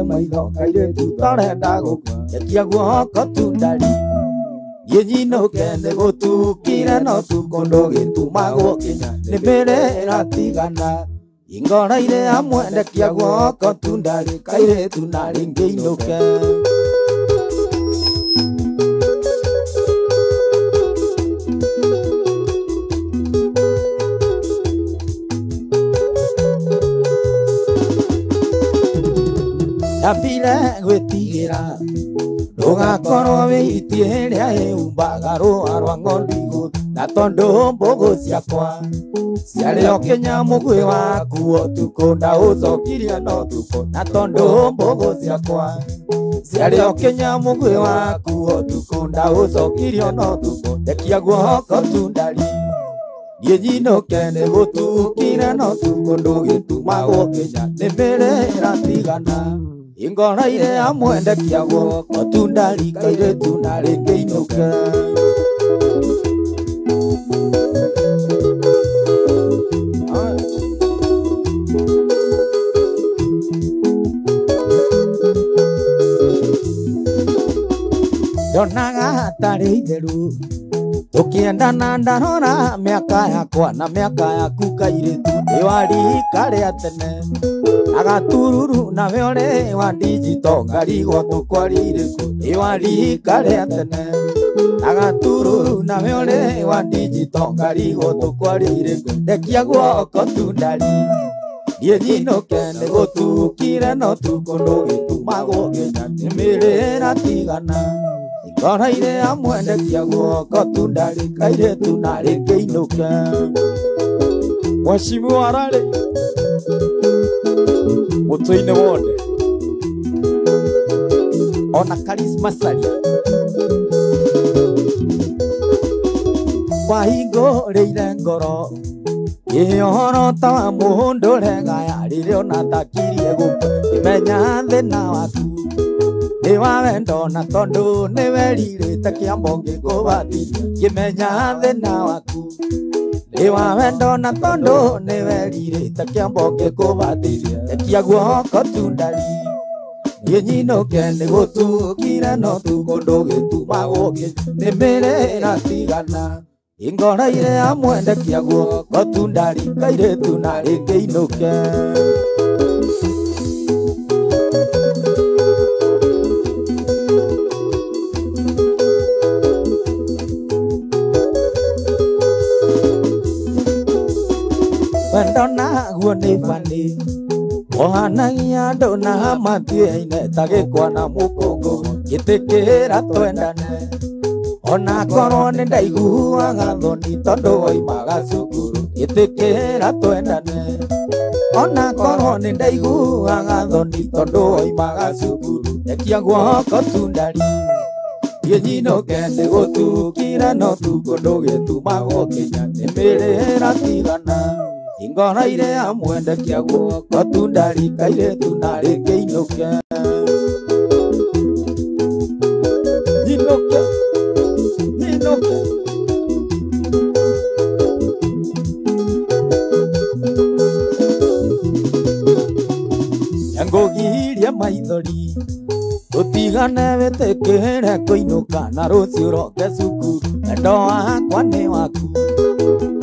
mai lo kai de tu ta le da go kia go ko tu dali ye no kende go tu kira no tu kondo ge tu ma go kenya ne pere ra ti gana ingo rai de amwe de kia go ko tu dali kai de tu na ring ge no ke Apila wetigira Doga koro veitiere ae umbagaro arwangondigo Na tondo mbogo siakwa Sialeo kenya mugwe waku otukonda uzokiria no tuko Na tondo mbogo siakwa Sialeo kenya mugwe waku otukonda uzokiria no tuko Dekia guoko tundali Yejino kene gotu kira no tuko Ndoge tumago kenya Nebere ratigana Ingora ire amwende kiago Otundali kaire tunare keinoka Yonaga tare ideru Tokienda nanda hona miaka yakwa na miaka yaku kaire tu Ewari kare atene Agatururu na veore wa digito ngari goto kwarire ko Ewari kare atene Agatururu na veore wa digito ngari goto kwarire ko Dekia guoko tundali Yejino kende gotu kire no tukondo gitu mago gena Nimere ratigana Ingora ire amwende kia guoko tundali kaire tunare keinoka Washimu arare Mutoine wone Ona karisma saria Wahingo reire ngoro Yehoro tawa muhondo regaya Rireo na takirie gupa Imenya thina waku Niwa wendo na tondo Niwerire takia mbonge kubati Imenya thina waku Niwa wendo na tondo Niwerire takia mbonge kubati Tekia guoko tundali Yenyino kende gotu Kira no tukondo gitu magoge Nemere ratigana Ingora ire amwende kia guoko tundali Kaire tunare keinoke Wendona guone fani Ohana iya dona matie ine Tage kwa na mukongo Kitekera tuendane Ona korone ndaigu agathoni Tondo oimaga cukuru Kitekera tuendane Ona korone ndaigu agathoni Tondo oimaga cukuru Ekia guoko tundali Yenyino kende gotu Kira no tukondo getumago kenya Nemere ratigana Ingora ire amwende kia guoko tundali kaire tunare keinoke Ninoke Ninoke Yangogirie maithori Tutigane vetekere koinuka Na rucio roke cukuru Endo wakwa ni waku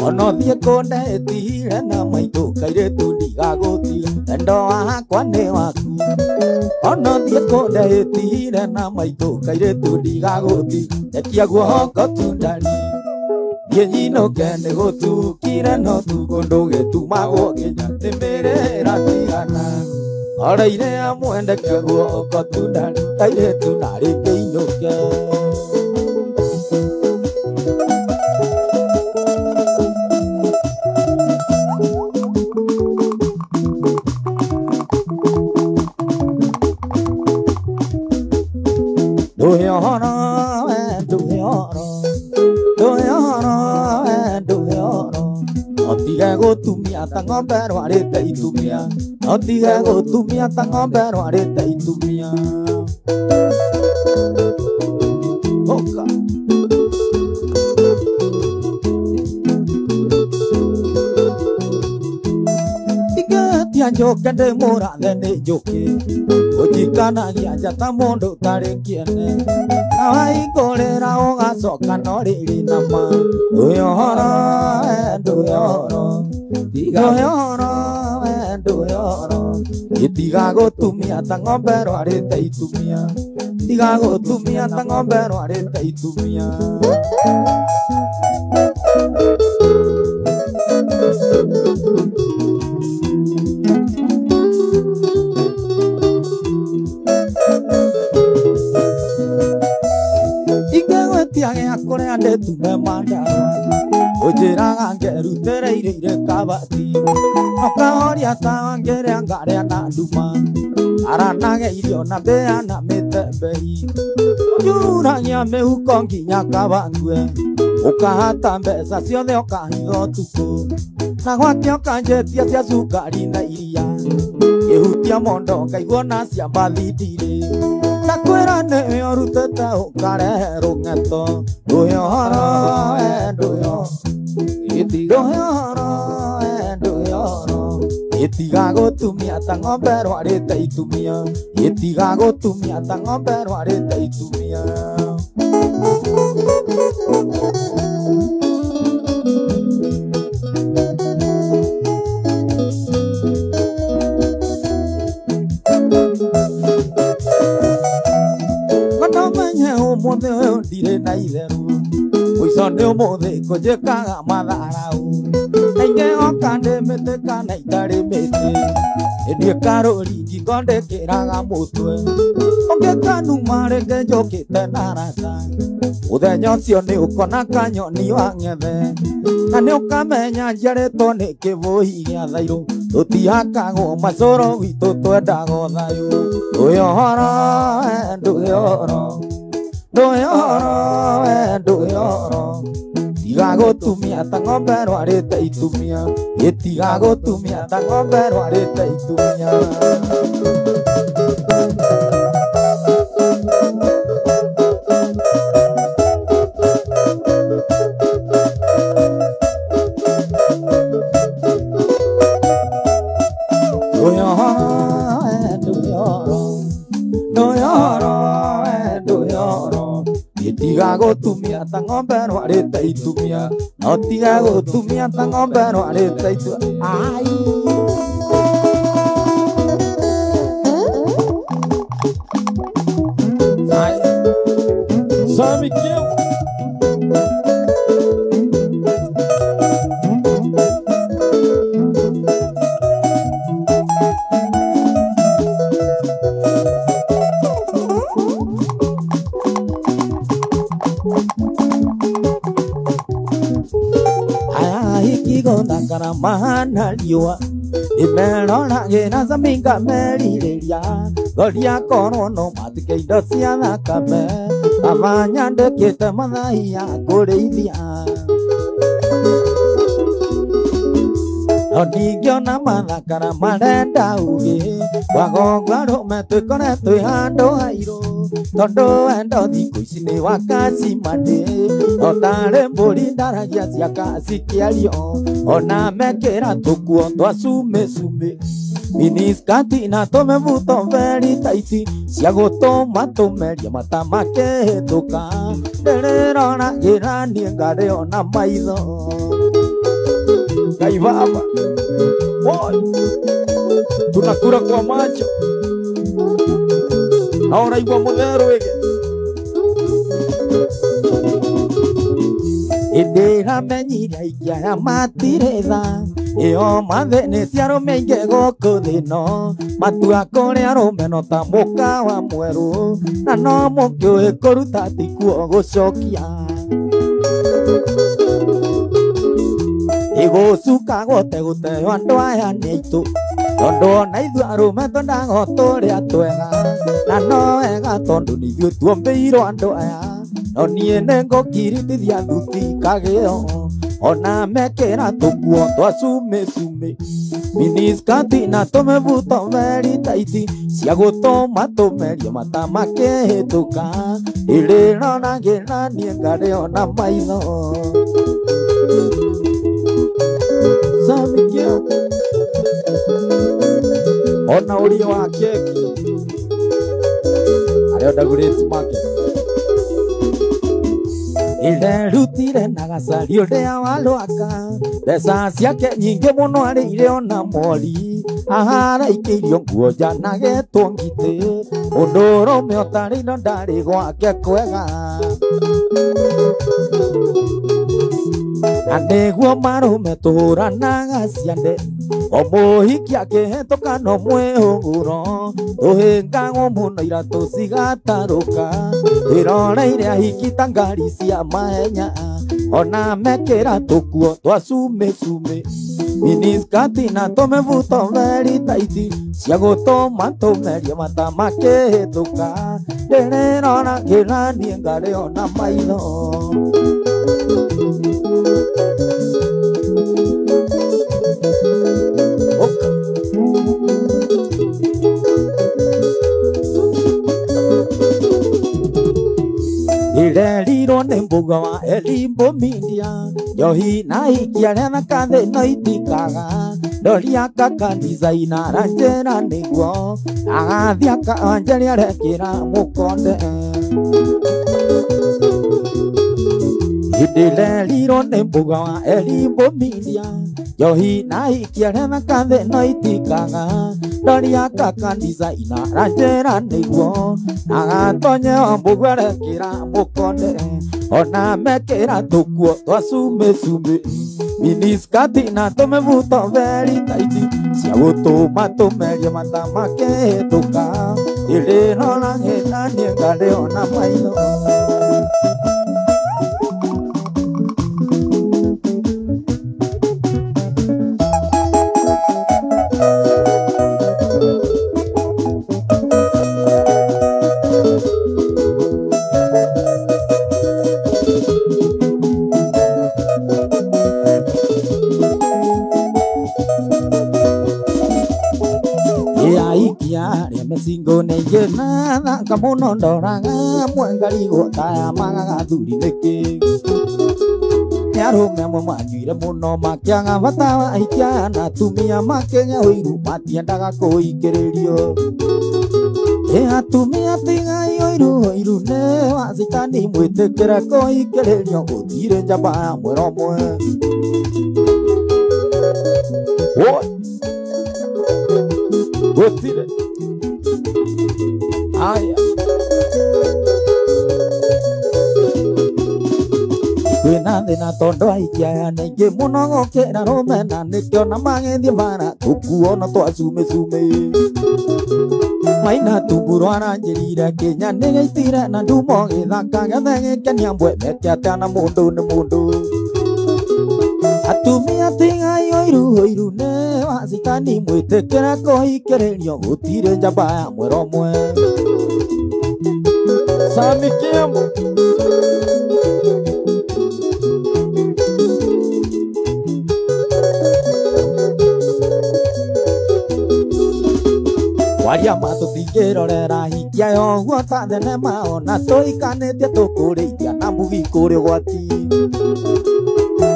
Ono thie konde etire na maitho kaire tundiga gutiga Endo wakwa ni waku Ono thie konde etire na maitho kaire tundiga gutiga Ekia guoko tundali Yenyino kende gotu kire no tukondo getumago kenya Nemere ratigana Ora ire amwende kia guoko tundali Kaire tunare keinoke Otiga gotumia tangombe rwarite itumia Otiga gotumia tangombe rwarite itumia Oka Tiga tia njoke nde murathe ni njuki Tũranagia njata mũndũ tarĩ kĩene na wahingũrĩra ũgacoka no rĩrĩ nama ndũĩ ũhoro ndũĩ ũhoro ndũĩ ũhoro ndũĩ ũhoro itigagũtumia ta ng'ombe rwarĩte itumia itigagũtumia ta ng'ombe rwarĩte itumia ingĩgwĩtia gĩa kũrĩa ndĩtume mandawa ũnjĩraga ngerutĩre irio irĩ kabati ũkahoria tawa ngĩrĩa ngarĩa na nduma aranaga irio na mbĩana mĩtembei ũnjuragia mĩhuko nginya kabangue ũkahata mbeca ciothe ũkahiga ũtukũ na gwake ũkanjĩtia cia cukari na iria ngĩhutia mondo ngaigua na cia mbathi ndirĩ takwĩra nĩwe ũrutĩte ũkarehe rũng'eto ndũĩ ũhoro ndũĩ ũhoro ndũĩ ũhoro itigagũtumia ta ng'ombe rwarĩte itumia itigagũtumia ta ng'ombe rwarĩte itumia Manomenye ũmũthĩ ũyũ ndirĩ na itherũ mũico nĩ ũmũthĩ kũnjĩkaga matharaũ naingĩ oka ndĩmĩtĩ kana itarĩ mĩtĩ ĩniĩ karũri ngingo ndĩkĩraga mũtwe ũngĩkanuma rĩngĩ njũkĩte na rata mũthenya ũcio nĩ ũkona kanyoni wang'ethe na nĩ ũkamenya njiarĩtwo nĩ kĩbũi gĩa thairũ tũtiakagwo macũrũ witũ twendaga ũthayũ ndũĩ ũhoro ndũĩ ũhoro ndũĩ ũhoro ndũĩ ũhoro itigagũtumia ta ng'ombe rwarĩte itumia itigagũtumia ta ng'ombe rwarĩte itumia ndũĩ ũhoro ndũĩ ũhoro ndũĩ ũhoro ndũĩ ũhoro itigagũtumia ta ng'ombe rwarĩte itumia no tigagũtumia ta ng'ombe rwarĩte itumia ai Sami Kim ikigonakana mahana riũa imeroragĩra zaminga merirĩria goria korwo no matike indo cia thakame kamanya ndĩkĩte mathai ya kũrĩithia no ndingĩona mathakara marenda ugĩ wagongwa rũme twĩkore twĩ handũ hairũ tondũ wendo thikũ ici nĩ wakacimanĩ no tarĩ mbũri ndaragia cia kaci kĩario ona mekĩra tũkuo twa cumĩcumĩ miniskati na tũmĩbuto very tight cia gũtũma tũmerie mata makĩhĩtũka ndĩrĩroragĩra niĩ ngarĩona maitho Ngai baba tunakura kwa macho na ũraigua mũtherũ ĩgĩ ĩndĩramenyire aingĩ aya matirĩ tha ĩyo mathĩnĩtie arũme aingĩ gũkũ thĩ ĩno matua kũrĩa rũmeno ta mũkawa mwerũ na no mũkĩũĩ kũruta tikuo gũcokia ĩgũcuka gũtegũteo andũ aya nĩ aitũ tondũ ona ithuĩ arũme twendaga tũrĩa twega na no wega tondũ nĩ ithuĩ tuombĩirwo andũ aya no niĩ nĩngũkiritithia thuti kagĩo ona mekĩra tũkuo twa cumĩcumĩ miniskati na tũmĩbuto very tight cia gũtũma tũmerie mata makĩhĩtũka ĩrĩroragĩra niĩ ngarĩona maitho Samikio ona ũrio wa keki arĩa ndagũrĩti make irerutire na gacario rĩa walwaka mbeca ciake nyingĩ mũno arĩire ona mori aharaikĩirio nguo njanagetwo ngitĩ ũndũ ũrũme ũtarĩ ino ndarĩ gwake kwega na nĩguo marũme tũhũranaga ciande o mũhiki akĩhetũka no mwĩhũgũro tũhĩngagwo mũno iratũ cigatarũka twĩroreire ahiki ta ngari cia mahenya ona mekĩra tũkuo twa cumĩcumĩ miniskati na tũmĩbuto very tight cia gũtũma tũmerie mata makĩhĩtũka ndĩrĩroragĩra niĩ ngarĩ ona maitho irerirwo nĩ mbuga wa Elimbo Media njohi na hiki arĩa na kathĩ no itikaga ndoria kaka designer ranjĩra nĩguo agathia kanjeri arekĩra mũkonde irerirwo nĩ mbuga wa Elimbo Media njohi na hiki arĩa na kathĩ no itikaga ndoria kaka designer ranjĩra nĩguo agatonye o mbuga arekĩra mũkonde ona mekĩra tũkuo twa cumĩcumĩ miniskati na tũmĩbuto very tight cia gũtũma tũmerie mata makĩhĩtũka ĩrĩroragĩra niĩ ngarĩ ona maitho Mesingo neye nada kamuno ndoraga mwengari gotaya magaga thuri niki Nyarume amwe manyuire muno makiaga bata wa aikia na atumia makenya ũiru matiendaga kũingĩrĩrio atumia tigai ũiru nĩ wa citani mwĩtĩkĩre kũingĩrĩrio gũtirĩ njamba ya mũromwe gũtirĩ aya kwĩna thĩna tondũ aikia aya nĩ aingĩ mũno gũkĩra arũme na nĩkĩo na magĩthiĩ bara tũkuo na twa cumĩcumĩ Maina tumburo aranjĩrire Kenya nĩ gĩitire na ndumo gĩthaka gĩothe gĩkenia mbwe meke atĩa na mũndũ nĩ mũndũ atumia tigai ũiru nĩ wa citani mwĩtĩkĩre kũhingĩrĩrio gũtirĩ njamba ya mũromwe Sami Kiambu waria matũtingĩrorera hikia yoguo ta thenema ona tũikanĩtie tũkũrĩithia na mbugi kũrĩ ũgwati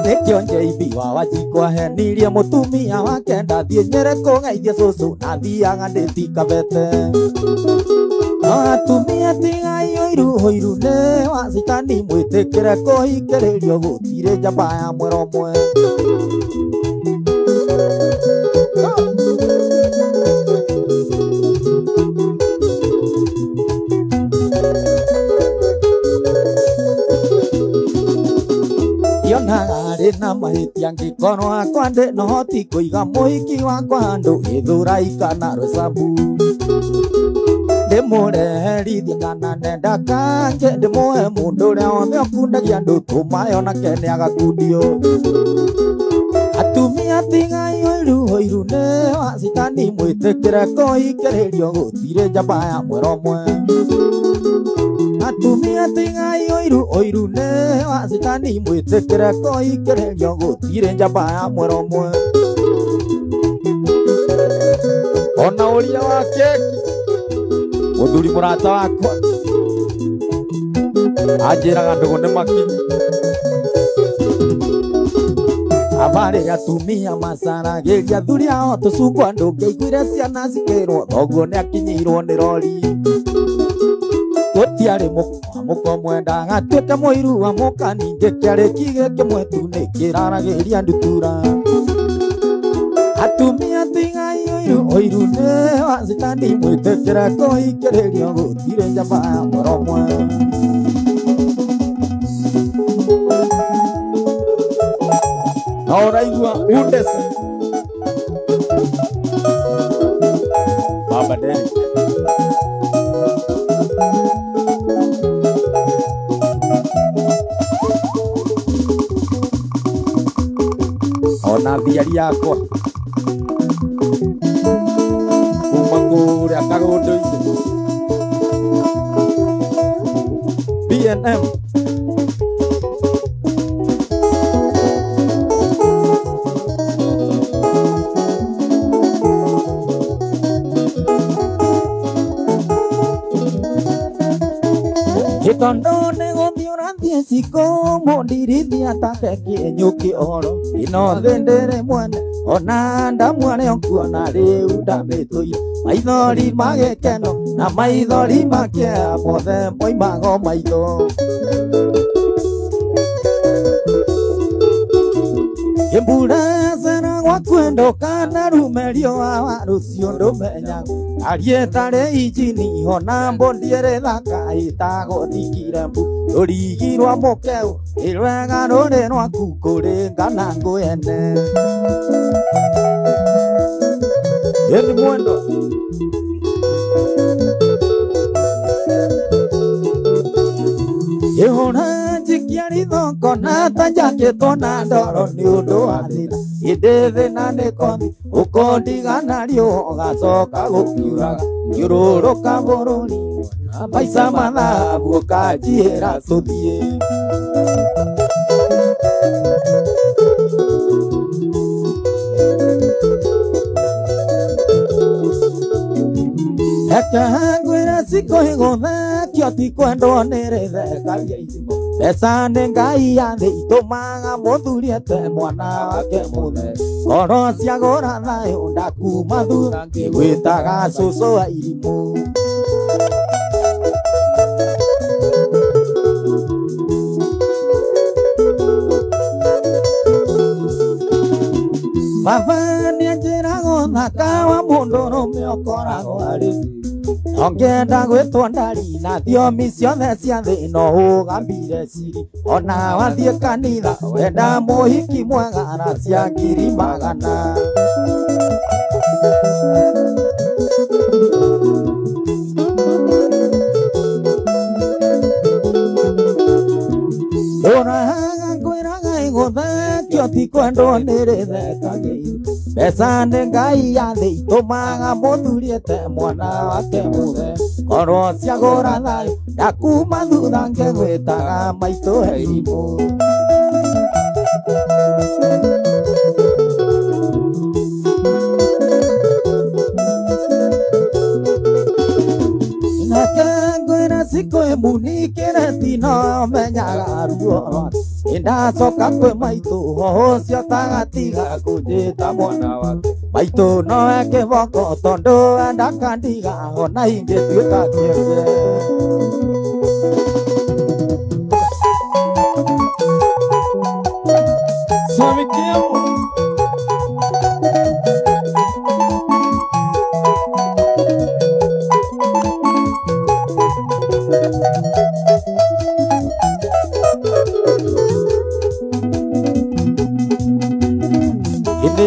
nĩkĩo JB wa Wanjikũ ahenirie mũtumia wake ndathiĩ Nyeri kũgeithia cũcũ na thiaga ndĩtikabete atumia tigai ũiru nĩ wa citani mwĩtĩkĩre kũhingĩrĩrio gũtirĩ njamba ya mũromwe Yonaga na mahĩtia angĩkorwo akwa ndĩ na ũhoti kũiga mũhiki wakwa handũ gĩthũrai kana Roysambu ndĩmũreherithie kana nenda kange ndĩmũhe mũndũ ũrĩa wothe ũkundagia andũ tũmayo nake nĩagakundio atumia tigai ũiru nĩ wa citani mwĩtĩkĩre kũhingĩrĩrio gũtirĩ njamba ya mũromwe atumia tigai ũiru nĩ wa citani mwĩtĩkĩre kũhingĩrĩrio gũtirĩ njamba ya mũromwe ona ũria wa keki mũthuri mũrata wakwa anjĩraga ndũgũ nĩ makinyi abarĩ atumia macaragĩria thuri ao tũcungwa ndũngĩaiguire ciana cikĩrwo thoguo nĩ akinyĩirwo nĩ rori ndiarĩ mũko mwenda gatuĩke mũiru wa mũka ningĩ kĩarĩki gĩkĩ mwetu nĩ kĩraragĩria ndutura atumia tigai ũiru nĩ wa citani mwĩtĩkĩre kũhingĩrĩrio gũtirĩ njamba ya mũromwe na ũraigua undece Baba Derek ona thiari yakwa kuma kũrĩa Kagũndũ-inĩ BNM gĩtondo nĩ gũthiĩ ũrathiĩ ciko mũndirithia take kĩenyũki oro ino thĩ ndĩrĩ mwene ona ndamware okuona rĩu ndamĩtũire maithori magĩkeno na maithori makĩea mothe moimago maitho Kĩmbura cera gwakwendo kana rumerio wa rũciũ ndũmenya ariĩtarĩ injini hona mbondiere thaka ĩtagwo thikire mbu rũrigi rwa mũkeu ĩrwega rũrĩ rwaku kũrĩngana ngũene ĩni mwendo ĩhũra njikia rithongo na tanjakĩtwo na ndoro nĩ ũndũ wa thĩna ĩndĩ thĩna nĩ kothi ũkondigana riũ ũgacoka gũkiuraga nyũrũrũka bũrũri maica mathabu ũkanjihĩra tũthiĩ ngwĩra cikũ ĩgũthekio ti kwendwo nĩ rĩthekagia ithimo mbeca nĩ ngai ya thĩ itũmaga mũthuri ete mwana wake mũthe ngoro ciagũra thayũ ndakuma thutha ngĩgwĩtaga cũcũ wa irimũ baba nĩanjĩraga ũthaka wa mũndũ ũrũme ũkoragwo arĩ ongenda gwĩtwo ndari na thiomi ciothe cia thĩ no ũgambire ciri ona wathiĩ kanitha wenda mũhiki mwega na cia ngiri magana ũrahaga ngwĩraga ĩgũthekio ti kwendwo nĩ rĩthekagia mbeca nĩ ngai ya thĩ itũmaga mũthuri ete mwana wake mũthe ngoro ciagũra thayũ ndakuma thutha ngĩgwĩtaga maitũ he irimũ nake ngwĩra cikũ ĩmunikĩre tino menyaga ruo rwake indacoka kwĩ maitũ hoho cio tagatiga kũnjĩta mwana wake maitũ nowe kĩboko tondũ enda kandiga ona ingĩtuĩka kĩenge Swami Kiemu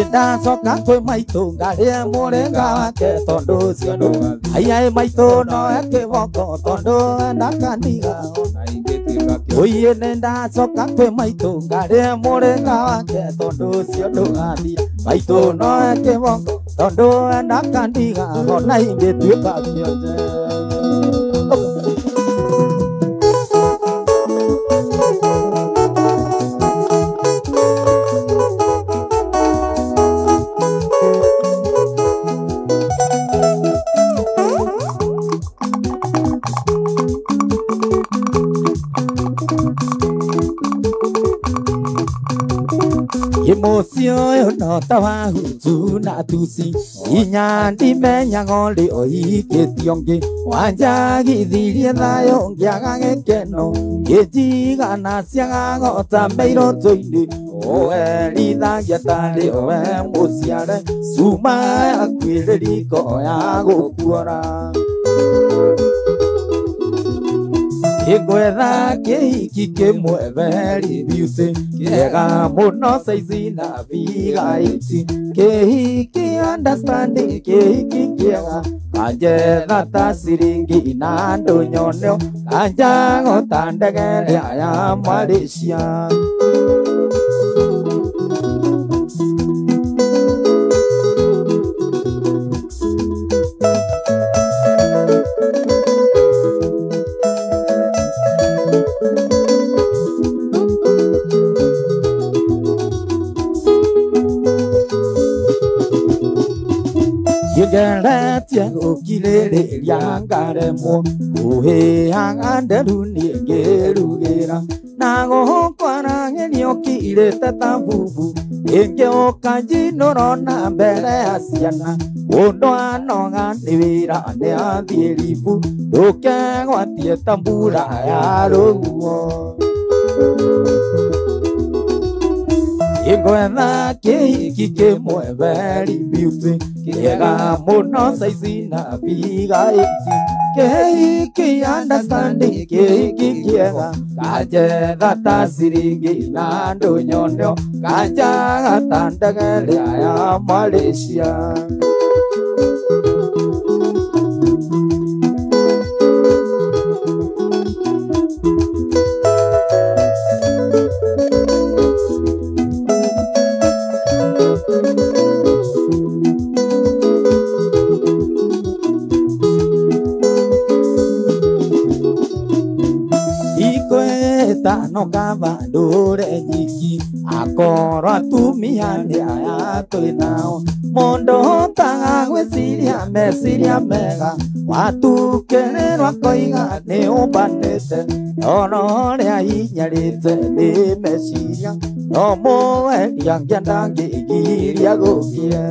ndacoka kwĩ maitũ ngarĩe mũrĩnga wake tondũ ũcio ndũgathiĩ aiai maitũ nowe kĩboko tondũ enda kandiga ona ingĩtuĩka ũiĩ nĩ ndacoka kwĩ maitũ ngarĩe mũrĩnga wake tondũ ũcio ndũgathiĩ maitũ nowe kĩboko tondũ enda kandiga ona ingĩtuĩka kĩonje Emocio no tawa hutu na tusi Inya di menya ngoli o iketi onge Wanja githiri thayo ngiaga gekeno Gĩtiga na ciaga gota meiro toini Owe rithagia tari owe mũciare Suma akwĩrĩriko ya gũkuora Igwetha kĩhiki kĩmwe very beauty Kĩega mũno saizi na viga iti Kĩhiki understanding kĩhiki kĩega Kanjetha ta ciringi na ndũnyoneo Kanja gota ndege rĩa ya Malaysia Geletia ukirĩrĩria ngaremwo kũhĩhaga nderu niĩ ngĩrugĩra na gũkwaragĩrio kirĩte ta mbubu ĩngĩũka njinũrona mbere ya ciana mũndũ anoga nĩ wĩra nĩ athiĩ ribu ndũkegwatie ta mbura ya rũguo Igwetha kĩhiki kĩmwe very beauty Kĩega mũno saizi na viga iti Kĩhiki understanding kĩhiki kĩega Kanjetha ta ciringi na ndũnyoneo Kanjaga ta ndege rĩa ya Malaysia No kava ndore nyiki Akorwo atumia nĩ aya twĩ nao Mũndũ taga gwĩciria meciria mega Watukererwo koiga nĩ ũmbanĩte Ono rĩa hinyarĩte nĩ meciria No mũweria ngĩenda ngĩgiria gũkie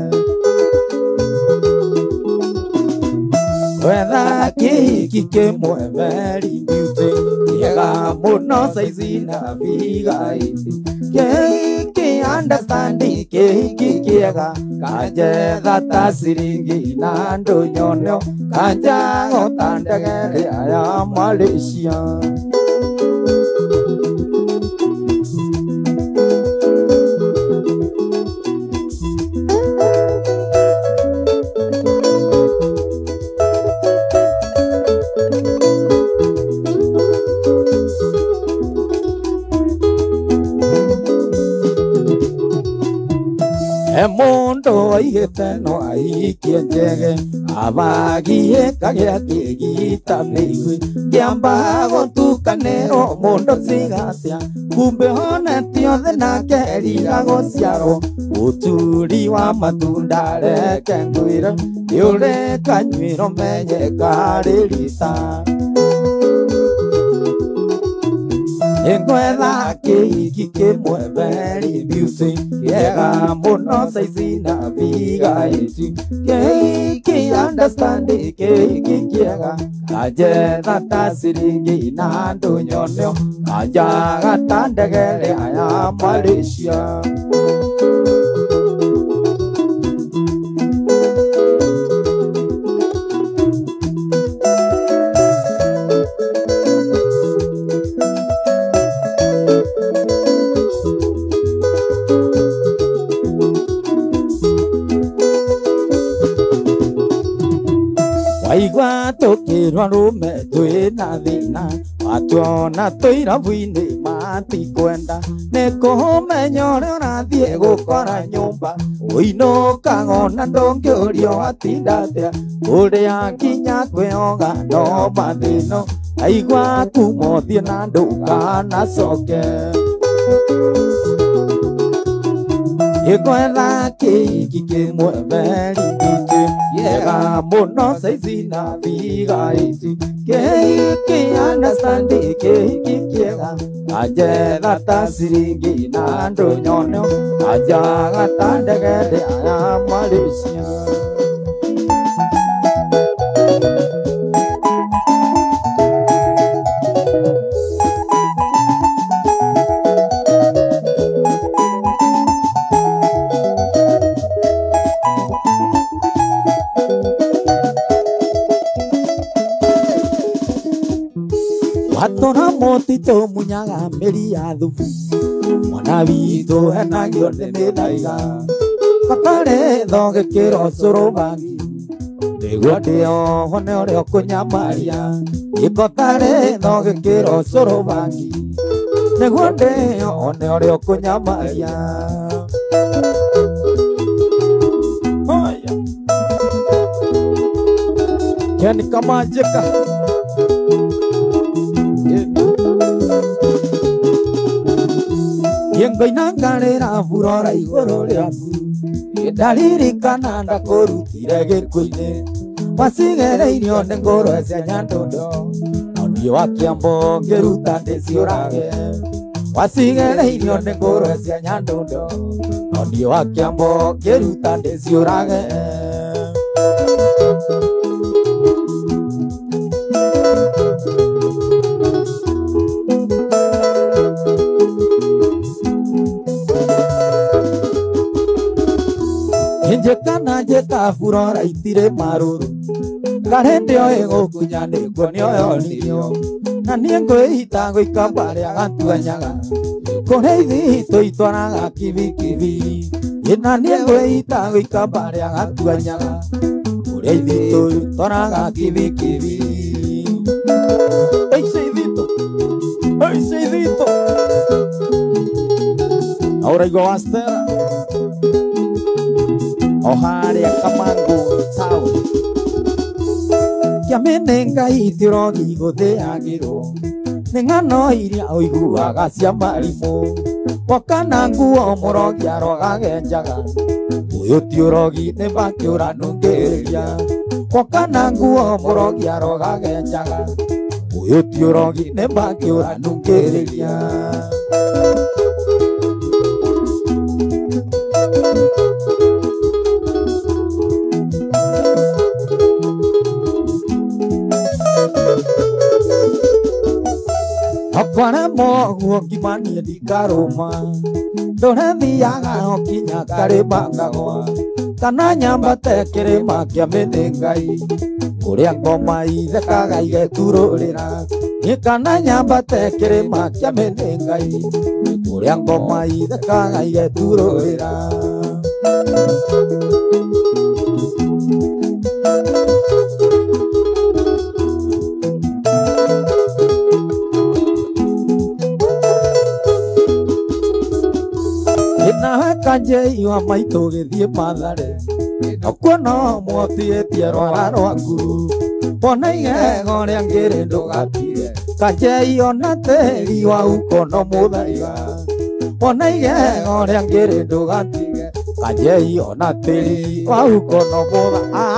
Gwetha kĩhiki kĩmwe very beauty Kĩega mũno saizi na viga iti Kĩhiki understanding kĩhiki kĩega Kanjetha ta ciringi na ndũnyoneo Kanja gota ndege rĩa ya Malaysia Mũndũ oigĩte no aikie njege abagie kagĩa kĩgita mĩigui Kĩamba gũtukanĩrwo mũndũ cigacia Kumbe honeti othe nake riga gũciarwo Ũturi wa matunda reke ngwĩre Nĩ ũrĩ kanyuĩro menye karĩ rita Igwetha kĩhiki kĩmwe very beauty Kĩega mũno saizi na viga iti Kĩhiki understanding kĩhiki kĩega Kanjetha ta ciringi na ndũnyoneo Kanjaga ta ndege rĩa ya Malaysia Waigua tũkĩrwo rũme twĩna thĩna Watuona tũirabu-inĩ matikwenda Nĩkũmenya ũrĩa ũrathiĩ gũkora nyũmba Ũinũkaga ona ndũngĩũrio watinda atĩa Ũrĩa nginya kwĩyoga no mathĩno Aigua kuma ũthiĩ na ndũkanacoke Igwetha kĩhiki kĩmwe very beauty Kĩega mũno saizi na viga iti Kĩhiki understanding kĩhiki kĩega aje data siringi na ndo nyono aja gata degede aya Malaysia. Watona motito munyaga meri ya thubu mwana witũ henagio nĩ mĩthaiga katare thoge kĩro cũrũ bangi nĩguo ndĩo hone ũrĩa ũkũnyamaria gĩkotare thoge kĩro cũrũ bangi nĩguo ndĩo hone ũrĩa ũkũnyamaria. Yani kama jeka yengo inangarĩra burora igũrũ rĩaku ndaririkana ndakũrutire gĩkuũ-inĩ wacigereirio nĩ ngũrwe cia Nyandondo na niĩ wa Kĩambo ngĩruta ndĩciũrage wacigereirio nĩ ngũrwe cia Nyandondo na niĩ wa Kĩambo ngĩruta ndĩciũrage. Njekana njeka burora itire maruru karende oe gũkunya nĩguo nĩoyonirio na niĩ ngwĩhita gũikamba rĩa gatuanyaga kũrĩa ithitũ itwaraga kibikibi na niĩ ngwĩhita gũikamba rĩa gatuanyaga kũrĩa ithitũ itwaraga kibikibi. Ese ithitũ ahora igual Astera oharia Kamango town kiamenenga itirogi gũthĩagĩrwo nĩ ng'ano iria ũiguaga cia marimũ wakana nguo mũrogi arogaga njaga ũyũ ti ũrogi nĩ makĩũra nũngĩrĩria wakana nguo mũrogi arogaga njaga ũyũ ti ũrogi nĩ makĩũra nũngĩrĩria. Apana moguo ngimanie ndikarũma ndũrethiaga o kinya karĩma ngagwa kana nyambate kĩrĩma kĩa mĩthĩngai kũrĩa ngoma ithekaga igeturũrĩra nĩ kana nyambate kĩrĩma kĩa mĩthĩngai kũrĩa ngoma ithekaga igeturũrĩra. Kanjei wa maitũ gĩthiĩ Mathare nakuo no muotithĩtie rwara rwa nguru wona igego rĩa ngĩrĩ ndũgatire kanjei ona tĩri wa ukono mũthaiga wona igego rĩa ngĩrĩ ndũgatire kanjei ona tĩri wa ukono mũthaiga.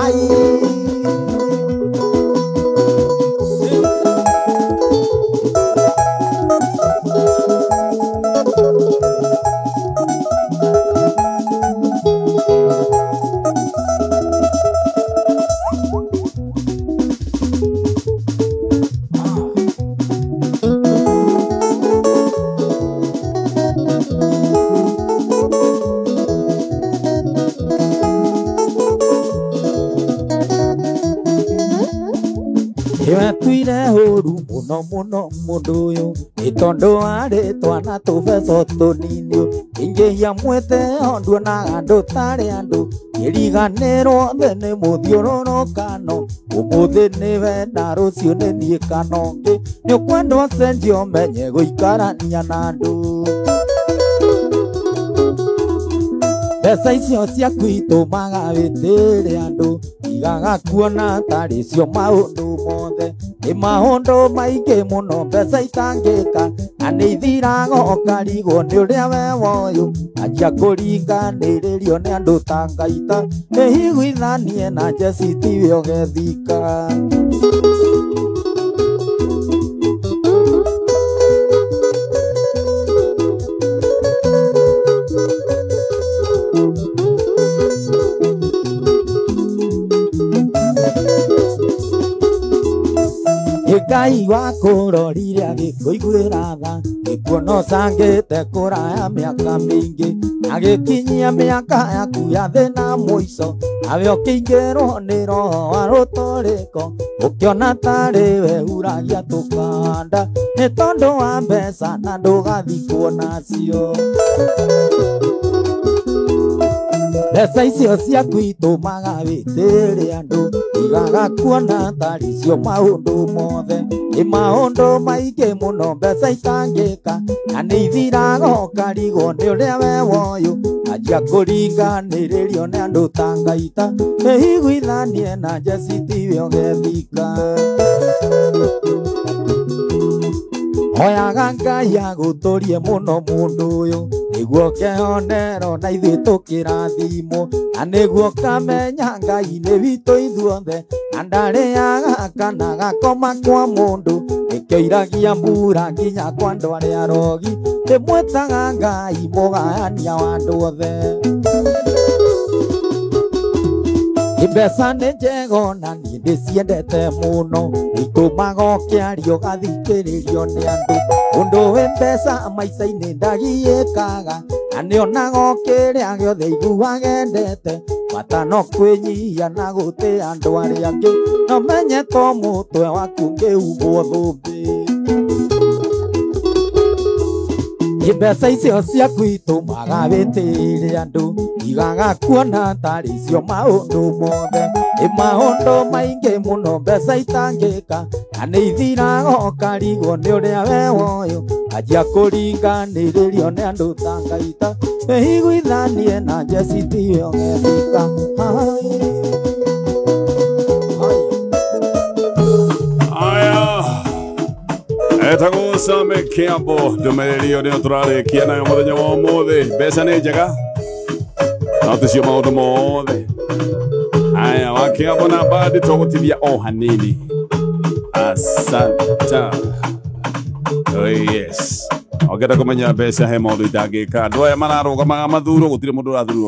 Tuire hũru mũno mũno mũndũ ũyũ nĩ tondũ arĩ twana tũbeco tũnini ingĩhia mwĩte nduonaga andũ tarĩ andũ kĩriganĩrwo thĩ nĩ mũthiũrũrũkano ũmũthĩ nĩ wenda rũciũ nĩ niĩ kanongĩ nĩ ũkwenda ũcenjio menye gũikarania na andũ. Mbeca icio ciaku itũmaga wĩtĩre andũ igaga kuona tarĩ cio maũndũ mothe nĩ maũndũ maingĩ mũno mbeca itangĩka na nĩ ithiraga ũkarigwo nĩ ũrĩa we woyũ anjia kũringanĩrĩrio nĩ andũ ta ngaita ĩhiguithanie na Jesse tiwe ũgethika. Ngai wakũrorire agĩkũiguĩra tha gĩkuono cangĩte kũraya mĩaka mĩingĩ agĩkinyia mĩaka yaku ya thĩna mũico nawe ũkĩingĩrwo nĩ roho wa rũtũrĩko ũkĩona tarĩ we huragia tũkanda nĩ tondũ wa mbeca na ndũgathikwo nacio. Mbeca icio ciaku itũmaga wĩtĩre andũ igaga kuona tarĩ cio maũndũ mothe nĩ maũndũ maingĩ mũno mbeca itangĩka na nĩ ithiraga ũkarigwo nĩ ũrĩa we woyũ anjia kũringanĩrĩrio nĩ andũ ta ngaita wĩiguithanie na Jesse tiwe ũgethika. Hoyaga Ngai agũtũrie mũno mũndũ ũyũ nĩguo kehonero na ithuĩ tũkĩrathimwo na nĩguo kamenya Ngai nĩ witũ ithuothe na ndarĩaga kana gakoma kwa mũndũ nĩkĩo iragia mbura nginya kwa andũ arĩa arogi ndĩmwĩtaga Ngai mũgayania wa andũ othe. Mbeca nĩ njega na niĩ ndĩciendete mũno itũmaga ũkĩaria ũgathikĩrĩrio nĩ andũ mũndũ wĩ mbeca maica-inĩ ndagiĩkaga na nĩonaga ũkĩrĩa gĩothe iguaga endete bata no kwĩnyihia na gũtĩa andũ arĩa angĩ no menye to mũtwe waku ũngĩhumwo thũmbĩ. Mbeca icio ciaku itũmaga wĩtĩre andũ igaga kuona tarĩ cio maũndũ mothe nĩ maũndũ maingĩ mũno mbeca itangĩka na nĩ ithiraga ũkarigwo nĩ ũrĩa we woyũ anjia kũringanĩrĩrio nĩ andũ ta ngaita wĩiguithanie na Jesse tiwe ũgethika. Etagwo Same Kiambo ndũmĩrĩri ũrĩa tũrarĩkia nayo mũthenya wa ũmũthĩ. Mbeca nĩ njega no ticio maũndũ mothe. Aya wa Kiambo na badi tũgũtithia o hanini. Asanta. Oh yes. Ogenda kũmenya mbeca he maũndũ itangĩka andũ aya mararũgamaga mathurwo gũtirĩ mũndũ ũrathurwo.